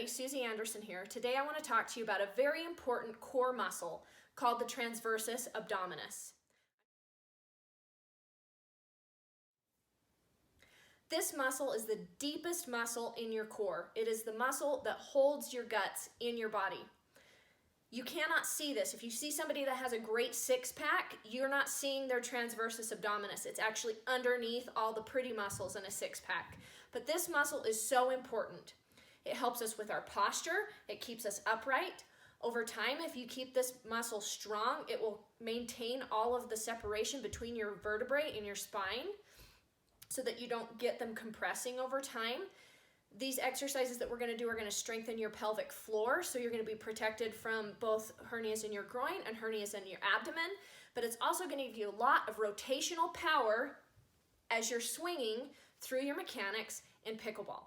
Susie Anderson here. Today I want to talk to you about a very important core muscle called the transversus abdominis. This muscle is the deepest muscle in your core. It is the muscle that holds your guts in your body. You cannot see this. If you see somebody that has a great six-pack, you're not seeing their transversus abdominis. It's actually underneath all the pretty muscles in a six-pack. But this muscle is so important. It helps us with our posture. It keeps us upright. Over time, if you keep this muscle strong, it will maintain all of the separation between your vertebrae and your spine so that you don't get them compressing over time. These exercises that we're going to do are going to strengthen your pelvic floor, so you're going to be protected from both hernias in your groin and hernias in your abdomen, but it's also going to give you a lot of rotational power as you're swinging through your mechanics in pickleball.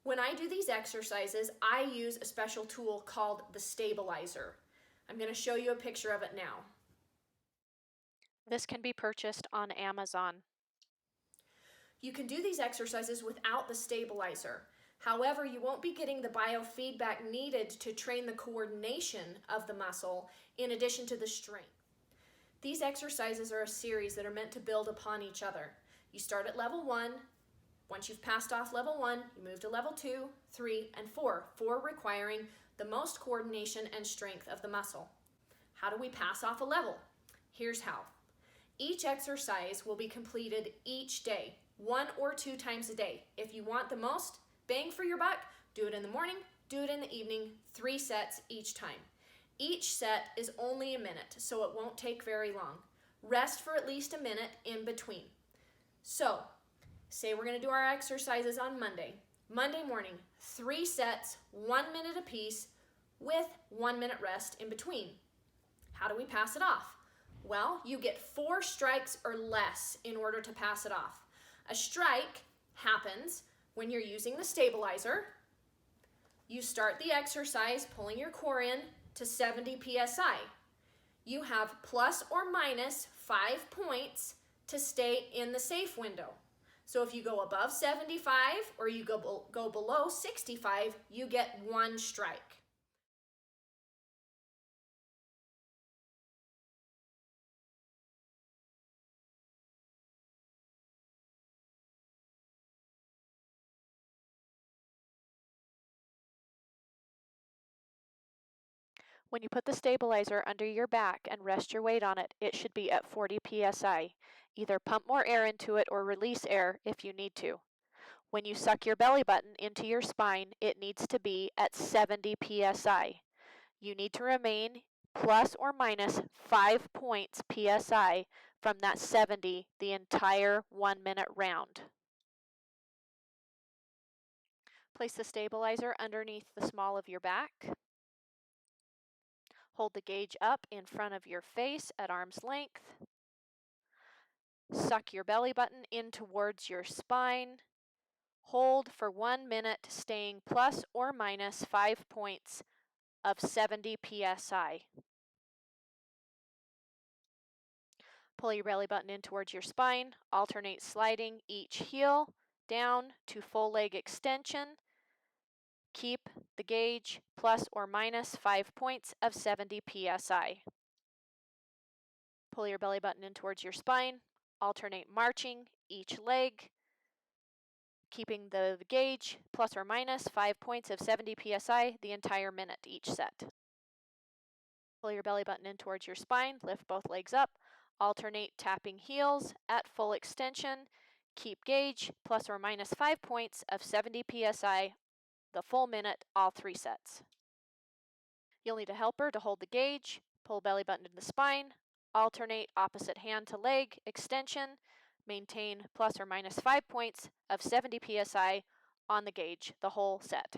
When I do these exercises, I use a special tool called the stabilizer. I'm going to show you a picture of it now. This can be purchased on Amazon. You can do these exercises without the stabilizer. However, you won't be getting the biofeedback needed to train the coordination of the muscle in addition to the strength. These exercises are a series that are meant to build upon each other. You start at level 1. Once you've passed off level 1, you move to level 2, 3, and 4, 4 requiring the most coordination and strength of the muscle. How do we pass off a level? Here's how. Each exercise will be completed each day, 1 or 2 times a day. If you want the most bang for your buck, do it in the morning, do it in the evening, 3 sets each time. Each set is only a minute, so it won't take very long. Rest for at least a minute in between. So, say we're going to do our exercises on Monday. Monday morning, 3 sets, 1 minute apiece, with 1 minute rest in between. How do we pass it off? Well, you get 4 strikes or less in order to pass it off. A strike happens when you're using the stabilizer. You start the exercise pulling your core in to 70 psi. You have plus or minus 5 points to stay in the safe window. So if you go above 75 or you go below 65, you get 1 strike. When you put the stabilizer under your back and rest your weight on it, it should be at 40 psi. Either pump more air into it or release air if you need to. When you suck your belly button into your spine, it needs to be at 70 psi. You need to remain plus or minus 5 points psi from that 70 the entire 1 minute round. Place the stabilizer underneath the small of your back. Hold the gauge up in front of your face at arm's length. Suck your belly button in towards your spine. Hold for 1 minute, staying plus or minus 5 points of 70 psi. Pull your belly button in towards your spine. Alternate sliding each heel down to full leg extension. Keep the gauge plus or minus 5 points of 70 psi. Pull your belly button in towards your spine. Alternate marching each leg, keeping the gauge plus or minus 5 points of 70 psi the entire minute each set. Pull your belly button in towards your spine. Lift both legs up. Alternate tapping heels at full extension. Keep gauge plus or minus 5 points of 70 psi the full minute, all 3 sets. You'll need a helper to hold the gauge. Pull belly button to the spine. Alternate opposite hand to leg extension. Maintain plus or minus 5 points of 70 psi on the gauge the whole set.